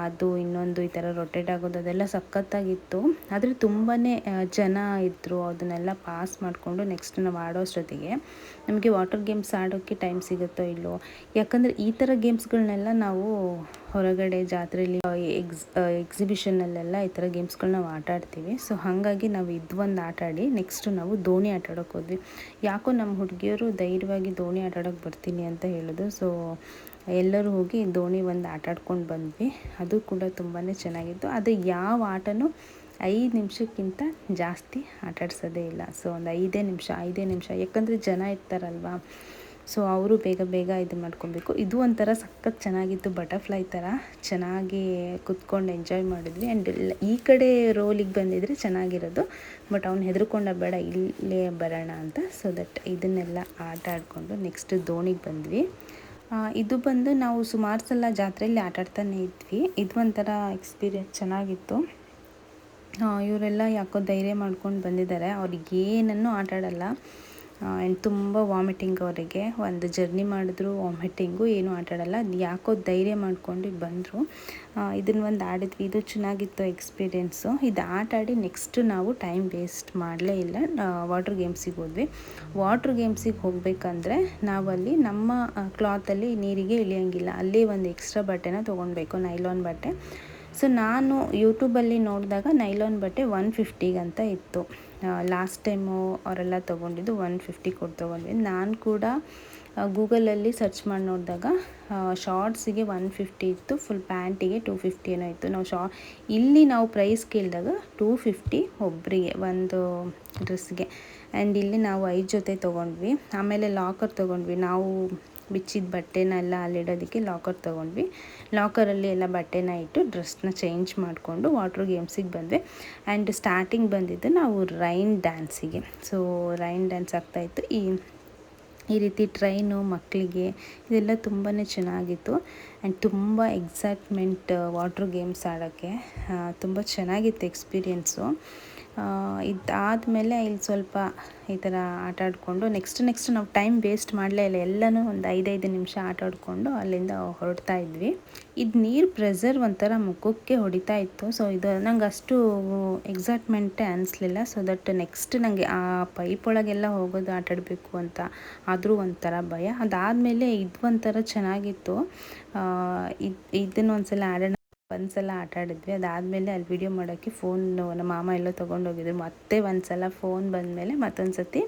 ಅದು ಇನ್ನೊಂದು ಈ ಥರ ರೊಟೇಟ್ ಆಗೋದು ಅದೆಲ್ಲ ಸಖತ್ತಾಗಿತ್ತು. ಆದರೆ ತುಂಬಾ ಜನ ಇದ್ದರು. ಅದನ್ನೆಲ್ಲ ಪಾಸ್ ಮಾಡಿಕೊಂಡು ನೆಕ್ಸ್ಟ್ ನಾವು ಆಡೋಷ್ಟೊತ್ತಿಗೆ ನಮಗೆ ವಾಟರ್ ಗೇಮ್ಸ್ ಆಡೋಕ್ಕೆ ಟೈಮ್ ಸಿಗುತ್ತೋ ಇಲ್ಲೋ, ಯಾಕಂದರೆ ಈ ಥರ ಗೇಮ್ಸ್ಗಳನ್ನೆಲ್ಲ ನಾವು ಹೊರಗಡೆ ಜಾತ್ರೆಯಲ್ಲಿ ಎಕ್ಸಿಬಿಷನ್ನಲ್ಲೆಲ್ಲ ಈ ಥರ ಗೇಮ್ಸ್ಗಳನ್ನ ನಾವು ಆಟ ಆಡ್ತೀವಿ. ಸೊ ಹಾಗಾಗಿ ನಾವು ಒಂದು ಆಟ ಆಡಿ ನೆಕ್ಸ್ಟು ನಾವು ದೋಣಿ ಆಟ ಆಡೋಕ್ಕೆ ಹೋದ್ವಿ. ಯಾಕೋ ನಮ್ಮ ಹುಡುಗಿಯರು ಧೈರ್ಯವಾಗಿ ದೋಣಿ ಆಟ ಆಡೋಕ್ಕೆ ಬರ್ತೀನಿ ಅಂತ ಹೇಳಿದ್ರು. ಸೊ ಎಲ್ಲರೂ ಹೋಗಿ ದೋಣಿ ಒಂದು ಆಟ ಆಡ್ಕೊಂಡು ಬಂದ್ವಿ. ಅದು ಕೂಡ ತುಂಬಾ ಚೆನ್ನಾಗಿತ್ತು. ಅದು ಯಾವ ಆಟನೂ 5 ನಿಮಿಷಕ್ಕಿಂತ ಜಾಸ್ತಿ ಆಟಾಡ್ಸೋದೇ ಇಲ್ಲ. ಸೊ ಒಂದು 5 ನಿಮಿಷ ಯಾಕಂದರೆ ಜನ ಇರ್ತಾರಲ್ವ, ಸೊ ಅವರು ಬೇಗ ಬೇಗ ಇದು ಮಾಡ್ಕೊಬೇಕು. ಇದು ಒಂಥರ ಸಖತ್ ಚೆನ್ನಾಗಿತ್ತು. ಬಟರ್ಫ್ಲೈ ಥರ ಚೆನ್ನಾಗಿ ಕುತ್ಕೊಂಡು ಎಂಜಾಯ್ ಮಾಡಿದ್ವಿ. ಆ್ಯಂಡ್ ಈ ಕಡೆ ರೋಲಿಗೆ ಬಂದಿದ್ರೆ ಚೆನ್ನಾಗಿರೋದು, ಬಟ್ ಅವ್ನು ಹೆದರ್ಕೊಂಡ ಬೇಡ ಇಲ್ಲೇ ಬರೋಣ ಅಂತ. ಸೊ ದಟ್ ಇದನ್ನೆಲ್ಲ ಆಟ ಆಡಿಕೊಂಡು ನೆಕ್ಸ್ಟ್ ದೋಣಿಗೆ ಬಂದ್ವಿ. ಇದು ಬಂದು ನಾವು ಸುಮಾರು ಸಲ ಜಾತ್ರೆಯಲ್ಲಿ ಆಟಾಡ್ತಾನೆ ಇದ್ವಿ. ಇದು ಒಂಥರ ಎಕ್ಸ್ಪೀರಿಯನ್ಸ್ ಚೆನ್ನಾಗಿತ್ತು. ಇವರೆಲ್ಲ ಯಾಕೋ ಧೈರ್ಯ ಮಾಡ್ಕೊಂಡು ಬಂದಿದ್ದಾರೆ. ಅವ್ರಿಗೆ ಏನನ್ನೂ ಆಟ ಆಡಲ್ಲ. ಆ್ಯಂಡ್ ತುಂಬ ವಾಮಿಟಿಂಗ್ ಅವರಿಗೆ. ಒಂದು ಜರ್ನಿ ಮಾಡಿದ್ರು ವಾಮಿಟಿಂಗು, ಏನೂ ಆಟ ಆಡಲ್ಲ. ಯಾಕೋ ಧೈರ್ಯ ಮಾಡ್ಕೊಂಡು ಬಂದರು. ಇದನ್ನು ಒಂದು ಆಡಿದ್ವಿ. ಇದು ಚೆನ್ನಾಗಿತ್ತು ಎಕ್ಸ್ಪೀರಿಯೆನ್ಸು. ಇದು ಆಟ ಆಡಿ ನೆಕ್ಸ್ಟ್ ನಾವು ಟೈಮ್ ವೇಸ್ಟ್ ಮಾಡಲೇ ಇಲ್ಲ, ವಾಟ್ರ್ ಗೇಮ್ಸಿಗೆ ಹೋದ್ವಿ. ವಾಟ್ರ್ ಗೇಮ್ಸಿಗೆ ಹೋಗಬೇಕಂದ್ರೆ ನಾವಲ್ಲಿ ನಮ್ಮ ಕ್ಲಾತಲ್ಲಿ ನೀರಿಗೆ ಇಳಿಯೋಂಗಿಲ್ಲ. ಅಲ್ಲೇ ಒಂದು ಎಕ್ಸ್ಟ್ರಾ ಬಟ್ಟೆನ ತೊಗೊಳ್ಬೇಕು, ನೈಲಾನ್ ಬಟ್ಟೆ. ಸೊ ನಾನು ಯೂಟ್ಯೂಬಲ್ಲಿ ನೋಡಿದಾಗ ನೈಲಾನ್ ಬಟ್ಟೆ 150 ಅಂತ ಇತ್ತು. ಲಾಸ್ಟ್ ಟೈಮು ಅವರೆಲ್ಲ ತೊಗೊಂಡಿದ್ದು 150 ಕೊಟ್ಟು ತೊಗೊಂಡ್ವಿ. ನಾನು ಕೂಡ ಗೂಗಲಲ್ಲಿ ಸರ್ಚ್ ಮಾಡಿ ನೋಡಿದಾಗ ಶಾರ್ಟ್ಸಿಗೆ 150 ಇತ್ತು, ಫುಲ್ ಪ್ಯಾಂಟಿಗೆ 250 ಏನೋ ಇತ್ತು. ಇಲ್ಲಿ ನಾವು ಪ್ರೈಸ್ ಕೇಳಿದಾಗ 250 ಒಬ್ಬರಿಗೆ ಒಂದು ಡ್ರೆಸ್ಗೆ. ಆ್ಯಂಡ್ ಇಲ್ಲಿ ನಾವು 5 ಜೊತೆ ತೊಗೊಂಡ್ವಿ. ಆಮೇಲೆ ಲಾಕರ್ ತೊಗೊಂಡ್ವಿ. ನಾವು ಬಿಚ್ಚಿದ ಬಟ್ಟೆನೆಲ್ಲ ಅಲ್ಲಿಡೋದಕ್ಕೆ ಲಾಕರ್ ತೊಗೊಂಡ್ವಿ. ಲಾಕರಲ್ಲಿ ಎಲ್ಲ ಬಟ್ಟೆನ ಇಟ್ಟು ಡ್ರೆಸ್ನ ಚೇಂಜ್ ಮಾಡಿಕೊಂಡು ವಾಟ್ರ್ ಗೇಮ್ಸಿಗೆ ಬಂದ್ವಿ. ಆ್ಯಂಡ್ ಸ್ಟಾರ್ಟಿಂಗ್ ಬಂದಿದ್ದು ನಾವು ರೈನ್ ಡ್ಯಾನ್ಸಿಗೆ. ಸೊ ರೈನ್ ಡ್ಯಾನ್ಸ್ ಆಗ್ತಾಯಿತ್ತು. ಈ ರೀತಿ ಟ್ರೈನು ಮಕ್ಕಳಿಗೆ ಇದೆಲ್ಲ ತುಂಬಾ ಚೆನ್ನಾಗಿತ್ತು. ಆ್ಯಂಡ್ ತುಂಬ ಎಕ್ಸೈಟ್ಮೆಂಟ್ ವಾಟ್ರ್ ಗೇಮ್ಸ್ ಆಡೋಕ್ಕೆ. ತುಂಬ ಚೆನ್ನಾಗಿತ್ತು ಎಕ್ಸ್ಪೀರಿಯೆನ್ಸು. ಇದಾದಮೇಲೆ ಇಲ್ಲಿ ಸ್ವಲ್ಪ ಈ ಥರ ಆಟ ಆಡಿಕೊಂಡು ನೆಕ್ಸ್ಟ್ ನಾವು ಟೈಮ್ ವೇಸ್ಟ್ ಮಾಡಲೇ ಇಲ್ಲ. ಎಲ್ಲನೂ ಒಂದು 5 ನಿಮಿಷ ಆಟ ಆಡಿಕೊಂಡು ಅಲ್ಲಿಂದ ಹೊರಡ್ತಾ ಇದ್ವಿ. ಇದು ನೀರು ಪ್ರೆಸರ್ ಒಂಥರ ಮುಖಕ್ಕೆ ಹೊಡಿತಾ ಇತ್ತು. ಸೊ ಇದು ನಂಗೆ ಅಷ್ಟು ಎಕ್ಸೈಟ್ಮೆಂಟೇ ಅನ್ನಿಸ್ಲಿಲ್ಲ. ಸೊ ದಟ್ ನೆಕ್ಸ್ಟ್ ನನಗೆ ಆ ಪೈಪ್ ಒಳಗೆಲ್ಲ ಹೋಗೋದು ಆಟ ಆಡಬೇಕು ಅಂತ ಆದರೂ ಒಂಥರ ಭಯ. ಅದಾದಮೇಲೆ ಇದು ಒಂಥರ ಚೆನ್ನಾಗಿತ್ತು. ಇದನ್ನು ಒಂದ್ಸಲ ಒಂದ್ಸಲ ಆಟ ಆಡಿದ್ವಿ. ಅದಾದಮೇಲೆ ಅಲ್ಲಿ ವಿಡಿಯೋ ಮಾಡೋಕ್ಕೆ ಫೋನು ನಮ್ಮ ಮಾಮ ಎಲ್ಲೋ ತೊಗೊಂಡೋಗಿದ್ರು. ಮತ್ತೆ ಒಂದ್ಸಲ ಫೋನ್ ಬಂದಮೇಲೆ ಮತ್ತೊಂದು ಸತಿ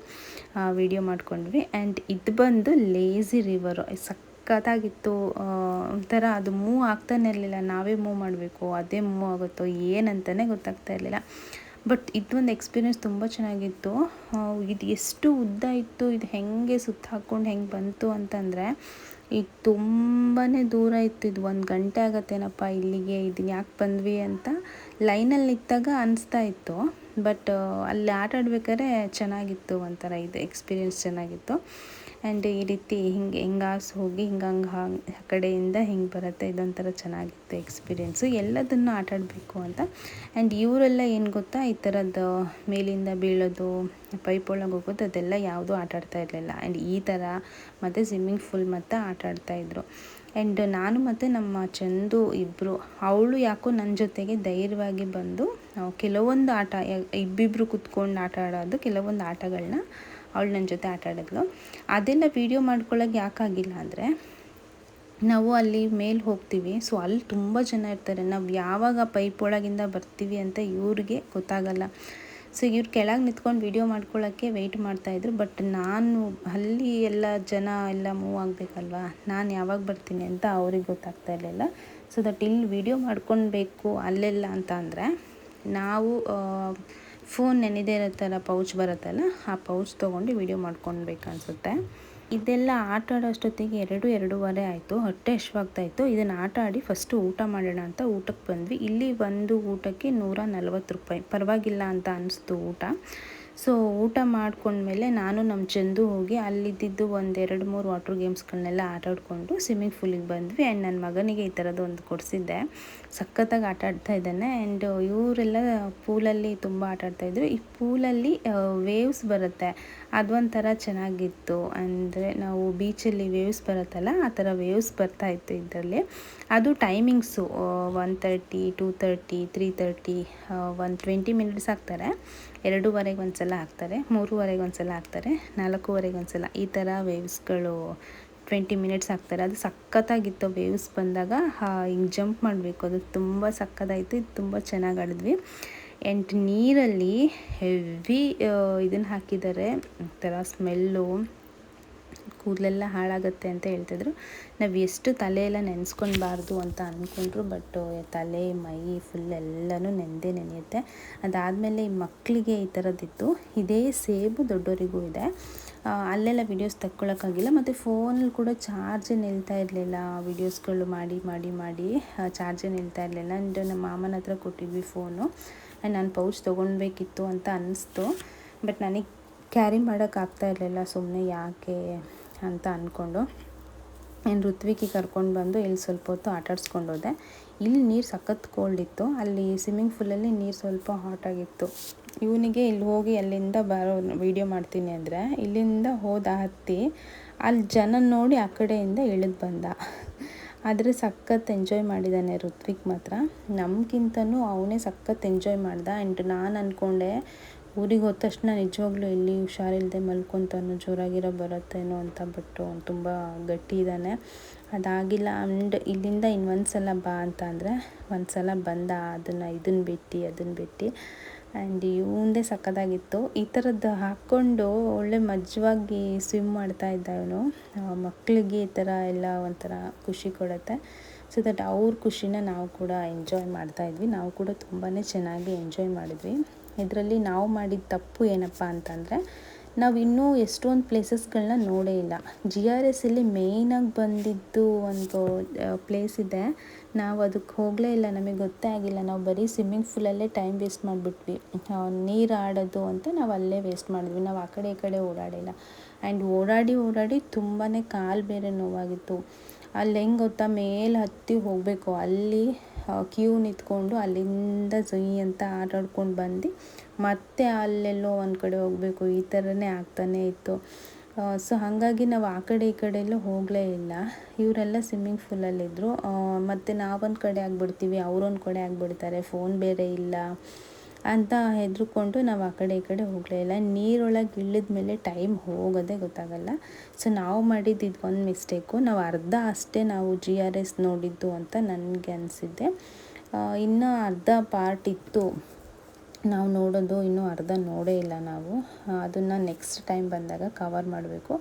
ವಿಡಿಯೋ ಮಾಡ್ಕೊಂಡ್ವಿ. ಆ್ಯಂಡ್ ಇದು ಬಂದು ಲೇಝಿ ರಿವರು. ಸಖತ್ತಾಗಿತ್ತು. ಒಂಥರ ಅದು ಮೂವ್ ಆಗ್ತಾನೆ ಇರಲಿಲ್ಲ. ನಾವೇ ಮೂವ್ ಮಾಡಬೇಕು, ಅದೇ ಮೂವ್ ಆಗುತ್ತೋ ಏನಂತಲೇ ಗೊತ್ತಾಗ್ತಾ ಇರಲಿಲ್ಲ. ಬಟ್ ಇದೊಂದು ಎಕ್ಸ್ಪೀರಿಯೆನ್ಸ್ ತುಂಬ ಚೆನ್ನಾಗಿತ್ತು. ಇದು ಎಷ್ಟು ಉದ್ದ ಇತ್ತು, ಇದು ಹೆಂಗೆ ಸುತ್ತ ಹಾಕ್ಕೊಂಡು ಹೆಂಗೆ ಬಂತು ಅಂತಂದರೆ ಈಗ ತುಂಬಾ ದೂರ ಇತ್ತು. ಇದು 1 ಗಂಟೆ ಆಗತ್ತೇನಪ್ಪ ಇಲ್ಲಿಗೆ, ಇದನ್ನು ಯಾಕೆ ಬಂದ್ವಿ ಅಂತ ಲೈನಲ್ಲಿ ನಿಂತಾಗ ಅನಿಸ್ತಾ ಇತ್ತು. ಬಟ್ ಅಲ್ಲಿ ಆಟ ಆಡ್ಬೇಕಾದ್ರೆ ಚೆನ್ನಾಗಿತ್ತು. ಒಂಥರ ಇದು ಎಕ್ಸ್ಪೀರಿಯೆನ್ಸ್ ಚೆನ್ನಾಗಿತ್ತು. ಆ್ಯಂಡ್ ಈ ರೀತಿ ಹಿಂಗಾಸು ಹೋಗಿ ಹಿಂಗಂಗೆ ಆ ಕಡೆಯಿಂದ ಹಿಂಗೆ ಬರುತ್ತೆ. ಇದೊಂಥರ ಚೆನ್ನಾಗಿತ್ತು ಎಕ್ಸ್ಪೀರಿಯೆನ್ಸು. ಎಲ್ಲದನ್ನು ಆಟ ಆಡಬೇಕು ಅಂತ. ಆ್ಯಂಡ್ ಇವರೆಲ್ಲ ಏನು ಗೊತ್ತಾ, ಈ ಥರದ್ದು ಮೇಲಿಂದ ಬೀಳೋದು, ಪೈಪ್ ಒಳಗೆ ಹೋಗೋದು ಅದೆಲ್ಲ ಯಾವುದೂ ಆಟ ಆಡ್ತಾ ಇರಲಿಲ್ಲ. ಆ್ಯಂಡ್ ಈ ಥರ ಮತ್ತು ಸ್ವಿಮ್ಮಿಂಗ್ ಫೂಲ್ ಮತ್ತು ಆಟ ಆಡ್ತಾಯಿದ್ರು. ಆ್ಯಂಡ್ ನಾನು ಮತ್ತು ನಮ್ಮ ಚಂದು ಇಬ್ಬರು, ಅವಳು ಯಾಕೋ ನನ್ನ ಜೊತೆಗೆ ಧೈರ್ಯವಾಗಿ ಬಂದು ಕೆಲವೊಂದು ಆಟ ಇಬ್ಬಿಬ್ಬರು ಕುತ್ಕೊಂಡು ಆಟ ಆಡೋದು ಕೆಲವೊಂದು ಆಟಗಳನ್ನ ಅವಳು ನನ್ನ ಜೊತೆ ಆಟ ಆಡಿದ್ಲು. ಅದೆಲ್ಲ ವೀಡಿಯೋ ಮಾಡ್ಕೊಳ್ಳೋಕೆ ಯಾಕಾಗಿಲ್ಲ ಅಂದರೆ ನಾವು ಅಲ್ಲಿ ಮೇಲೆ ಹೋಗ್ತೀವಿ. ಸೊ ಅಲ್ಲಿ ತುಂಬ ಜನ ಇರ್ತಾರೆ. ನಾವು ಯಾವಾಗ ಪೈಪ್ ಒಳಗಿಂದ ಬರ್ತೀವಿ ಅಂತ ಇವ್ರಿಗೆ ಗೊತ್ತಾಗಲ್ಲ. ಸೊ ಇವ್ರು ಕೆಳಗೆ ನಿಂತ್ಕೊಂಡು ವೀಡಿಯೋ ಮಾಡ್ಕೊಳ್ಳೋಕ್ಕೆ ವೆಯ್ಟ್ ಮಾಡ್ತಾಯಿದ್ರು. ಬಟ್ ನಾನು ಅಲ್ಲಿ ಎಲ್ಲ ಜನ ಎಲ್ಲ ಮೂವ್ ಆಗಬೇಕಲ್ವ, ನಾನು ಯಾವಾಗ ಬರ್ತೀನಿ ಅಂತ ಅವ್ರಿಗೆ ಗೊತ್ತಾಗ್ತಾ ಇರಲಿಲ್ಲ. ಸೊ ದಟ್ ಇಲ್ಲಿ ವೀಡಿಯೋ ಮಾಡ್ಕೊಳ್ಬೇಕು ಅಲ್ಲೆಲ್ಲ ಅಂತ ಅಂದರೆ ನಾವು ಫೋನ್ ನೆನೆದೇ ಇರೋ ಥರ ಪೌಚ್ ಬರುತ್ತಲ್ಲ, ಆ ಪೌಚ್ ತೊಗೊಂಡು ವೀಡಿಯೋ ಮಾಡ್ಕೊಳ್ಬೇಕು ಅನಿಸುತ್ತೆ. ಇದೆಲ್ಲ ಆಟ ಆಡೋಷ್ಟೊತ್ತಿಗೆ 2-2:30 ಆಯಿತು. ಹೊಟ್ಟೆ ಹಶ್ವಾಗ್ತಾಯಿತ್ತು. ಇದನ್ನು ಆಟ ಆಡಿ ಫಸ್ಟು ಊಟ ಮಾಡೋಣ ಅಂತ ಊಟಕ್ಕೆ ಬಂದ್ವಿ. ಇಲ್ಲಿ ಒಂದು ಊಟಕ್ಕೆ 140 ರೂಪಾಯಿ, ಪರವಾಗಿಲ್ಲ ಅಂತ ಅನಿಸ್ತು ಊಟ. ಸೊ ಊಟ ಮಾಡ್ಕೊಂಡ್ಮೇಲೆ ನಾನು ನಮ್ಮ ಚಂದು ಹೋಗಿ ಅಲ್ಲಿದ್ದು ಒಂದು 2-3 ವಾಟರ್ ಗೇಮ್ಸ್ಗಳನ್ನೆಲ್ಲ ಆಟಾಡಿಕೊಂಡು ಸ್ವಿಮ್ಮಿಂಗ್ ಪೂಲಿಗೆ ಬಂದ್ವಿ. ಆ್ಯಂಡ್ ನನ್ನ ಮಗನಿಗೆ ಈ ಥರದ್ದು ಒಂದು ಕೊಡಿಸಿದ್ದೆ. ಸಖತ್ತಾಗಿ ಆಟ ಆಡ್ತಾ ಇದ್ದಾನೆ. ಆ್ಯಂಡ್ ಇವರೆಲ್ಲ ಪೂಲಲ್ಲಿ ತುಂಬ ಆಟ ಆಡ್ತಾಯಿದ್ರು. ಈ ಪೂಲಲ್ಲಿ ವೇವ್ಸ್ ಬರುತ್ತೆ, ಅದೊಂಥರ ಚೆನ್ನಾಗಿತ್ತು. ಅಂದರೆ ನಾವು ಬೀಚಲ್ಲಿ ವೇವ್ಸ್ ಬರುತ್ತಲ್ಲ, ಆ ಥರ ವೇವ್ಸ್ ಬರ್ತಾಯಿತ್ತು ಇದರಲ್ಲಿ. ಅದು ಟೈಮಿಂಗ್ಸು 1:30, 2:30, 3:30, 20 ಮಿನಿಟ್ಸ್ ಹಾಕ್ತಾರೆ. 2:15 ಒಂದು ಸಲ ಹಾಕ್ತಾರೆ, 3:15 ಒಂದು ಸಲ ಹಾಕ್ತಾರೆ, 4:15 ಒಂದು ಸಲ, ಈ ಥರ ವೇವ್ಸ್ಗಳು 20 ಮಿನಿಟ್ಸ್ ಹಾಕ್ತಾರೆ. ಅದು ಸಖತ್ತಾಗಿತ್ತು. ವೇವ್ಸ್ ಬಂದಾಗ ಹಿಂಗೆ ಜಂಪ್ ಮಾಡಬೇಕು, ಅದು ತುಂಬ ಸಖತ್ತಾಯಿತು. ಇದು ತುಂಬ ಚೆನ್ನಾಗಿ ಆಡಿದ್ವಿ. ಆ್ಯಂಡ್ ನೀರಲ್ಲಿ ಹೆವಿ ಇದನ್ನು ಹಾಕಿದ್ದಾರೆ, ಒಂಥರ ಸ್ಮೆಲ್ಲು, ಕೂದಲೆಲ್ಲ ಹಾಳಾಗುತ್ತೆ ಅಂತ ಹೇಳ್ತಿದ್ರು. ನಾವು ಎಷ್ಟು ತಲೆಯೆಲ್ಲ ನೆನೆಸ್ಕೊಳ್ಬಾರ್ದು ಅಂತ ಅಂದ್ಕೊಂಡ್ರು, ಬಟ್ ತಲೆ ಮೈ ಫುಲ್ ಎಲ್ಲನೂ ನೆನೆಯುತ್ತೆ. ಅದಾದಮೇಲೆ ಈ ಮಕ್ಕಳಿಗೆ ಈ ಥರದ್ದಿತ್ತು. ಇದೇ ಸೇಬು ದೊಡ್ಡವರಿಗೂ ಇದೆ. ಅಲ್ಲೆಲ್ಲ ವೀಡಿಯೋಸ್ ತಕ್ಕೊಳ್ಳೋಕ್ಕಾಗಿಲ್ಲ. ಮತ್ತು ಫೋನಲ್ಲಿ ಕೂಡ ಚಾರ್ಜೇ ನಿಲ್ತಾ ಇರಲಿಲ್ಲ. ವೀಡಿಯೋಸ್ಗಳು ಮಾಡಿ ಚಾರ್ಜೇ ನಿಲ್ತಾ ಇರಲಿಲ್ಲ. ಆ್ಯಂಡ್ ನಮ್ಮ ಮಾಮನ ಹತ್ರ ಕೊಟ್ಟಿದ್ವಿ ಫೋನು. ಆ್ಯಂಡ್ ನಾನು ಪೌಚ್ ತೊಗೊಳ್ಬೇಕಿತ್ತು ಅಂತ ಅನ್ನಿಸ್ತು, ಬಟ್ ನನಗೆ ಕ್ಯಾರಿ ಮಾಡೋಕ್ಕಾಗ್ತಾ ಇರಲಿಲ್ಲ. ಸುಮ್ಮನೆ ಯಾಕೆ ಅಂತ ಅಂದ್ಕೊಂಡು ಏನು ಋತ್ವಿಕಿ ಕರ್ಕೊಂಡು ಬಂದು ಇಲ್ಲಿ ಸ್ವಲ್ಪ ಹೊತ್ತು ಆಟಾಡಿಸ್ಕೊಂಡು ಹೋದೆ. ಇಲ್ಲಿ ನೀರು ಸಖತ್ ಕೋಲ್ಡ್ ಇತ್ತು. ಅಲ್ಲಿ ಸ್ವಿಮ್ಮಿಂಗ್ ಪೂಲಲ್ಲಿ ನೀರು ಸ್ವಲ್ಪ ಹಾಟಾಗಿತ್ತು. ಇವನಿಗೆ ಇಲ್ಲಿ ಹೋಗಿ ಅಲ್ಲಿಂದ ಬರೋ ವೀಡಿಯೋ ಮಾಡ್ತೀನಿ ಅಂದರೆ ಇಲ್ಲಿಂದ ಹತ್ತಿ ಅಲ್ಲಿ ಜನ ನೋಡಿ ಆ ಕಡೆಯಿಂದ ಇಳಿದು ಬಂದ. ಆದರೆ ಸಖತ್ ಎಂಜಾಯ್ ಮಾಡಿದ್ದಾನೆ ಋತ್ವಿಕ್ ಮಾತ್ರ. ನಮಗಿಂತನೂ ಅವನೇ ಸಖತ್ ಎಂಜಾಯ್ ಮಾಡ್ದ. ಆ್ಯಂಡ್ ನಾನು ಅಂದ್ಕೊಂಡೆ ಊರಿಗೆ ಹೋದ ತಕ್ಷಣ ನಿಜವಾಗ್ಲೂ ಎಲ್ಲಿ ಹುಷಾರಿಲ್ಲದೆ ಮಲ್ಕೊತಾನೋ, ಜೋರಾಗಿರೋ ಬರುತ್ತೇನೋ ಅಂತ. ಬಟ್ ತುಂಬ ಗಟ್ಟಿ ಇದ್ದಾನೆ, ಅದಾಗಿಲ್ಲ. ಆ್ಯಂಡ್ ಇಲ್ಲಿಂದ ಇನ್ನೊಂದು ಸಲ ಬಾ ಅಂತ ಅಂದರೆ ಒಂದು ಸಲ ಬಂದ, ಇದನ್ನು ಬಿಟ್ಟು. ಆ್ಯಂಡ್ ಇವಂದೇ ಸಖತ್ತಾಗಿತ್ತು. ಈ ಥರದ್ದು ಹಾಕ್ಕೊಂಡು ಒಳ್ಳೆ ಮಜವಾಗಿ ಸ್ವಿಮ್ ಮಾಡ್ತಾ ಇದ್ದ ಇವನು. ಮಕ್ಕಳಿಗೆ ಈ ಥರ ಎಲ್ಲ ಒಂಥರ ಖುಷಿ ಕೊಡುತ್ತೆ. ಸೊ ದಟ್ ಅವ್ರ ಖುಷಿನ ನಾವು ಕೂಡ ಎಂಜಾಯ್ ಮಾಡ್ತಾಯಿದ್ವಿ. ನಾವು ಕೂಡ ತುಂಬಾ ಚೆನ್ನಾಗಿ ಎಂಜಾಯ್ ಮಾಡಿದ್ವಿ. ಇದರಲ್ಲಿ ನಾವು ಮಾಡಿದ ತಪ್ಪು ಏನಪ್ಪ ಅಂತಂದರೆ, ನಾವು ಇನ್ನೂ ಎಷ್ಟೊಂದು ಪ್ಲೇಸಸ್ಗಳನ್ನ ನೋಡೇ ಇಲ್ಲ. GRS ಅಲ್ಲಿ ಮೇಯ್ನಾಗಿ ಬಂದಿದ್ದು ಒಂದು ಪ್ಲೇಸ್ ಇದೆ, ನಾವು ಅದಕ್ಕೆ ಹೋಗಲೇ ಇಲ್ಲ. ನಮಗೆ ಗೊತ್ತೇ ಆಗಿಲ್ಲ. ನಾವು ಬರೀ ಸ್ವಿಮ್ಮಿಂಗ್ ಪೂಲಲ್ಲೇ ಟೈಮ್ ವೇಸ್ಟ್ ಮಾಡಿಬಿಟ್ವಿ. ನೀರು ಆಡೋದು ಅಂತ ನಾವು ಅಲ್ಲೇ ವೇಸ್ಟ್ ಮಾಡಿದ್ವಿ. ನಾವು ಆ ಕಡೆ ಈ ಕಡೆ ಓಡಾಡಿಲ್ಲ. ಆ್ಯಂಡ್ ಓಡಾಡಿ ತುಂಬಾ ಕಾಲು ಬೇರೆ ನೋವಾಗಿತ್ತು. ಅಲ್ಲಿ ಹೆಂಗೆ ಗೊತ್ತಾ, ಮೇಲೆ ಹತ್ತಿ ಹೋಗಬೇಕು. ಅಲ್ಲಿ ಕ್ಯೂ ನಿಂತ್ಕೊಂಡು ಅಲ್ಲಿಂದ ಜೊಯ್ ಅಂತ ಆಟಾಡ್ಕೊಂಡು ಬಂದು ಮತ್ತೆ ಅಲ್ಲೆಲ್ಲೋ ಒಂದು ಕಡೆ ಹೋಗಬೇಕು. ಈ ಥರನೇ ಆಗ್ತಾನೇ ಇತ್ತು. ಸೊ ಹಾಗಾಗಿ ನಾವು ಆ ಕಡೆ ಈ ಕಡೆ ಎಲ್ಲೂ ಹೋಗಲೇ ಇಲ್ಲ. ಇವರೆಲ್ಲ ಸ್ವಿಮ್ಮಿಂಗ್ ಪೂಲಲ್ಲಿದ್ದರು. ಮತ್ತು ನಾವೊಂದು ಕಡೆ ಆಗಿಬಿಡ್ತೀವಿ, ಅವರೊಂದು ಕಡೆ ಆಗಿಬಿಡ್ತಾರೆ, ಫೋನ್ ಬೇರೆ ಇಲ್ಲ ಅಂತ ಹೆದರ್ಕೊಂಡು ನಾವು ಆ ಕಡೆ ಈ ಕಡೆ ಹೋಗಲೇ ಇಲ್ಲ. ನೀರೊಳಗೆ ಇಳಿದ ಮೇಲೆ ಟೈಮ್ ಹೋಗೋದೇ ಗೊತ್ತಾಗಲ್ಲ. ಸೊ ನಾವು ಮಾಡಿದ್ದು ಇದೊಂದು ಮಿಸ್ಟೇಕು. ನಾವು ಅರ್ಧ ಅಷ್ಟೇ ನಾವು GRS ನೋಡಿದ್ದು ಅಂತ ನನಗೆ ಅನಿಸಿದ್ದೆ. ಇನ್ನೂ ಅರ್ಧ ಪಾರ್ಟ್ ಇತ್ತು ನಾವು ನೋಡೋದು, ಇನ್ನೂ ಅರ್ಧ ನೋಡೇ ಇಲ್ಲ ನಾವು. ಅದನ್ನು ನೆಕ್ಸ್ಟ್ ಟೈಮ್ ಬಂದಾಗ ಕವರ್ ಮಾಡಬೇಕು.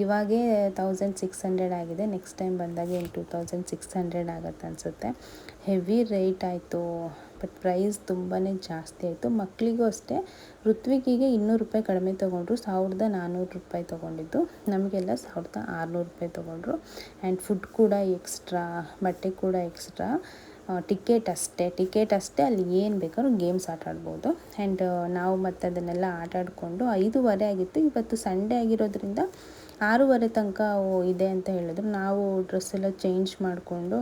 ಇವಾಗೇ 1600 ಆಗಿದೆ. ನೆಕ್ಸ್ಟ್ ಟೈಮ್ ಬಂದಾಗ 2600 ಆಗುತ್ತೆ ಅನಿಸುತ್ತೆ. ಹೆವಿ ರೇಟ್ ಆಯಿತು, ಬಟ್ ಪ್ರೈಸ್ ತುಂಬಾ ಜಾಸ್ತಿ ಆಯಿತು. ಮಕ್ಕಳಿಗೂ ಅಷ್ಟೇ. ಋತ್ವಿಕಿಗೆ 200 ರೂಪಾಯಿ ಕಡಿಮೆ ತೊಗೊಂಡ್ರು, 1400 ರೂಪಾಯಿ ತೊಗೊಂಡಿದ್ದು. ನಮಗೆಲ್ಲ 1600 ರೂಪಾಯಿ ತೊಗೊಂಡ್ರು. ಆ್ಯಂಡ್ ಫುಡ್ ಕೂಡ ಎಕ್ಸ್ಟ್ರಾ, ಬಟ್ಟೆ ಕೂಡ ಎಕ್ಸ್ಟ್ರಾ. ಟಿಕೆಟ್ ಅಷ್ಟೇ. ಅಲ್ಲಿ ಏನು ಬೇಕಾದ್ರೂ ಗೇಮ್ಸ್ ಆಟ ಆಡ್ಬೋದು. ಆ್ಯಂಡ್ ನಾವು ಮತ್ತು ಅದನ್ನೆಲ್ಲ ಆಟ ಆಡಿಕೊಂಡು 5:30 ಆಗಿತ್ತು. ಇವತ್ತು ಸಂಡೇ ಆಗಿರೋದ್ರಿಂದ 6:30 ತನಕ ಇದೆ ಅಂತ ಹೇಳಿದ್ರು. ನಾವು ಡ್ರೆಸ್ ಎಲ್ಲ ಚೇಂಜ್ ಮಾಡಿಕೊಂಡು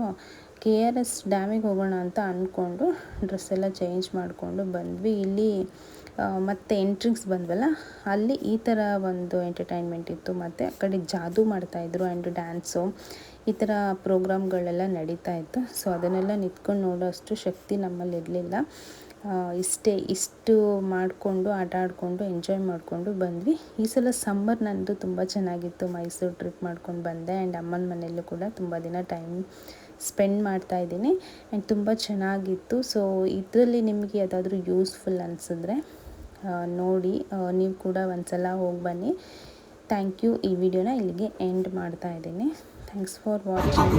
KRS ಡ್ಯಾಮಿಗೆ ಹೋಗೋಣ ಅಂತ ಅಂದ್ಕೊಂಡು ಡ್ರೆಸ್ಸೆಲ್ಲ ಚೇಂಜ್ ಮಾಡಿಕೊಂಡು ಬಂದ್ವಿ. ಇಲ್ಲಿ ಮತ್ತು ಎಂಟ್ರಿಂಗ್ಸ್ ಬಂದ್ವಲ್ಲ, ಅಲ್ಲಿ ಈ ಥರ ಒಂದು ಎಂಟರ್ಟೈನ್ಮೆಂಟ್ ಇತ್ತು. ಮತ್ತು ಆ ಕಡೆ ಜಾದೂ ಮಾಡ್ತಾಯಿದ್ರು ಆ್ಯಂಡ್ ಡ್ಯಾನ್ಸು, ಈ ಥರ ಪ್ರೋಗ್ರಾಮ್ಗಳೆಲ್ಲ ನಡೀತಾ ಇತ್ತು. ಸೊ ಅದನ್ನೆಲ್ಲ ನಿಂತ್ಕೊಂಡು ನೋಡೋ ಅಷ್ಟು ಶಕ್ತಿ ನಮ್ಮಲ್ಲಿ ಇರಲಿಲ್ಲ. ಇಷ್ಟು ಮಾಡಿಕೊಂಡು ಆಟ ಆಡಿಕೊಂಡು ಎಂಜಾಯ್ ಮಾಡಿಕೊಂಡು ಬಂದ್ವಿ. ಈ ಸಲ ಸಮ್ಮರ್ ನಂದು ತುಂಬ ಚೆನ್ನಾಗಿತ್ತು. ಮೈಸೂರು ಟ್ರಿಪ್ ಮಾಡ್ಕೊಂಡು ಬಂದೆ. ಆ್ಯಂಡ್ ಅಮ್ಮನ ಮನೆಯಲ್ಲೂ ಕೂಡ ತುಂಬ ದಿನ ಟೈಮ್ ಸ್ಪೆಂಡ್ ಮಾಡ್ತಾಯಿದ್ದೀನಿ. ಆ್ಯಂಡ್ ತುಂಬ ಚೆನ್ನಾಗಿತ್ತು. ಸೊ ಇದರಲ್ಲಿ ನಿಮಗೆ ಯಾವುದಾದ್ರೂ ಯೂಸ್ಫುಲ್ ಅನಿಸಿದ್ರೆ ನೋಡಿ, ನೀವು ಕೂಡ ಒಂದು ಸಲ ಹೋಗಿ ಬನ್ನಿ. Thank you. ಈ ವಿಡಿಯೋನ ಇಲ್ಲಿಗೆ ಎಂಡ್ ಮಾಡ್ತಾ ಇದ್ದೀನಿ. Thanks for watching.